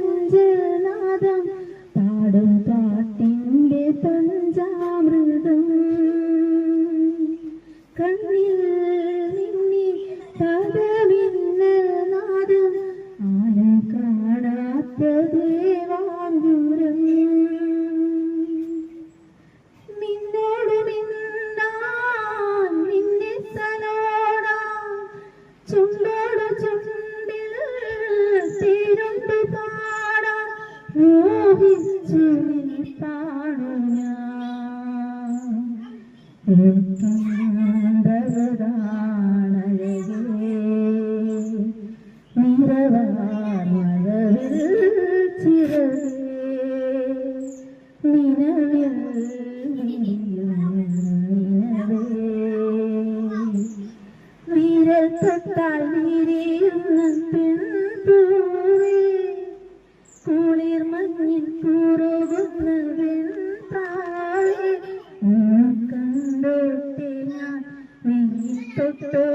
കുഞ്ചനാദം പാടും പാട്ടിൻ്റെ പഞ്ചാമൃതം കണ്ണിൽ നിന്നി പദമിന്നനാദം ആന കാണാത്ത ദേവാങ്കുരം നിന്നോട് മിന്നാൻ നിന്നെ സലോടാൻ ചുണ്ടോട് ചുണ്ടിൽ തീരുണ്ട് പാടാൻ മോഹിച്ചു നിൽപ്പാണു ഞാൻ നിറവാൻ മഴവിൽ ചിറകേ നിലവിൽ വിരൽ തൊട്ടാൽ വിരിയുന്ന പെൺപൂവേ കുളിർ മഞ്ഞിൽ കുറുകുന്ന വെൺപ്രാവേ കണ്ടോട്ടെ ഞാൻ നീ തൊട്ടോ